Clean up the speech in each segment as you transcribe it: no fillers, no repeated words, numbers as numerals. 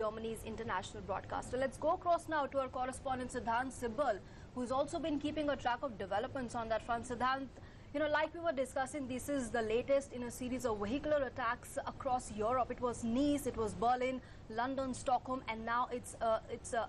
Germany's international broadcaster. Let's go across now to our correspondent Siddhant Sibbal, who's also been keeping a track of developments on that front. Siddhant, like we were discussing, this is the latest in a series of vehicular attacks across Europe. It was Nice, it was Berlin, London, Stockholm, and now it's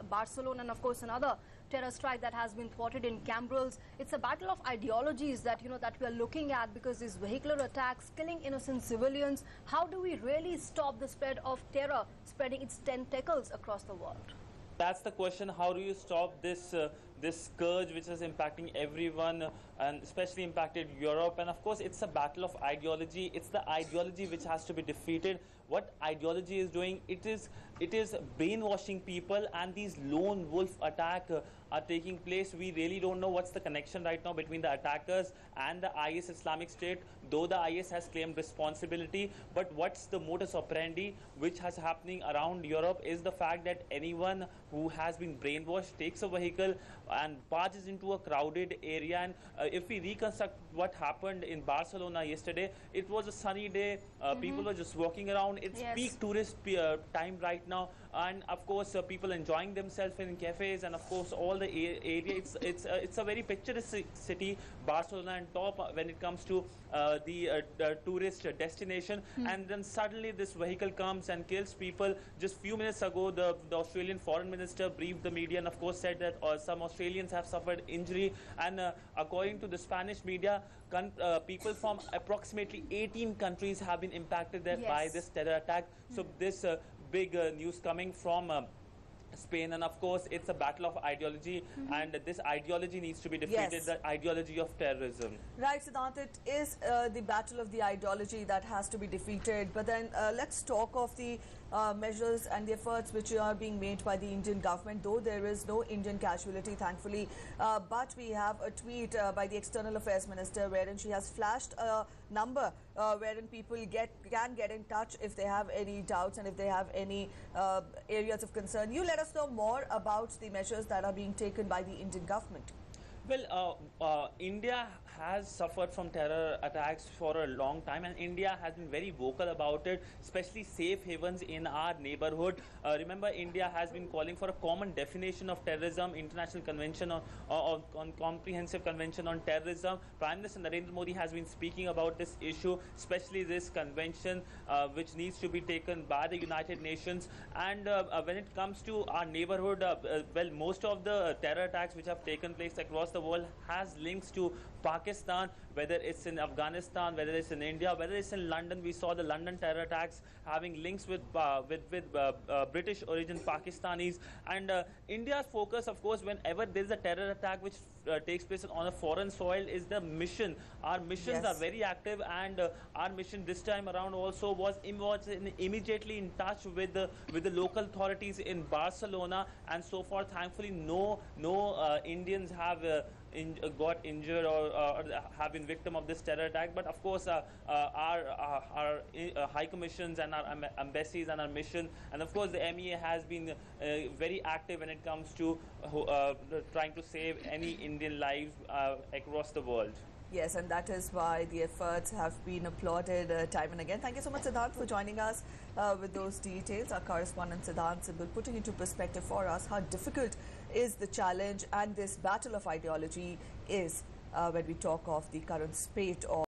Barcelona, and of course another terror strike that has been thwarted in Cambrils. It's a battle of ideologies that that we are looking at, because these vehicular attacks killing innocent civilians. How do we really stop the spread of terror spreading its tentacles across the world? That's the question. How do you stop this this scourge which is impacting everyone and especially impacted Europe? And of course, it's a battle of ideology. It's the ideology which has to be defeated. What ideology is doing? It is brainwashing people, and these lone wolf attack are taking place. We really don't know what's the connection right now between the attackers and the IS Islamic State, though the IS has claimed responsibility. But what's the modus operandi which has happening around Europe is the fact that anyone who has been brainwashed takes a vehicle and barges into a crowded area. And if we reconstruct what happened in Barcelona yesterday, it was a sunny day. People were just walking around. It's peak tourist time right now, and of course people enjoying themselves in cafes, and of course all the area. It's a very picturesque city, Barcelona, and top when it comes to the tourist destination. And then suddenly this vehicle comes and kills people. Just few minutes ago, the Australian foreign minister briefed the media and of course said that some Australians have suffered injury. And according to the Spanish media, people from approximately 18 countries have been impacted by this terror attack. So this big news coming from Spain, and of course it's a battle of ideology, and this ideology needs to be defeated, the ideology of terrorism. Right, Siddhant, it is the battle of the ideology that has to be defeated. But then let's talk of the measures and the efforts which are being made by the Indian government, though there is no Indian casualty, thankfully. But we have a tweet by the External Affairs Minister wherein she has flashed a number wherein people can get in touch if they have any doubts and if they have any areas of concern. You let us know more about the measures that are being taken by the Indian government. Well, India has suffered from terror attacks for a long time, and India has been very vocal about it, especially safe havens in our neighborhood. Remember, India has been calling for a common definition of terrorism, International Convention on Comprehensive Convention on Terrorism. Prime Minister Narendra Modi has been speaking about this issue, especially this convention which needs to be taken by the United Nations. And when it comes to our neighborhood, well, most of the terror attacks which have taken place across the world has links to Pakistan, whether it's in Afghanistan, whether it's in India, whether it's in London. We saw the London terror attacks having links with British origin Pakistanis. And India's focus, of course, whenever there's a terror attack which takes place on a foreign soil, is the mission. Our missions are very active, and our mission this time around also was immediately in touch with the local authorities in Barcelona. And so far, thankfully, no Indians have got injured or have been victim of this terror attack. But of course our high commissions and our embassies and our mission, and of course the MEA has been very active when it comes to trying to save any Indian lives across the world. Yes, and that is why the efforts have been applauded time and again. Thank you so much, Siddhant, for joining us with those details. Our correspondent Siddhant Sibbal putting into perspective for us how difficult is the challenge and this battle of ideology is when we talk of the current spate of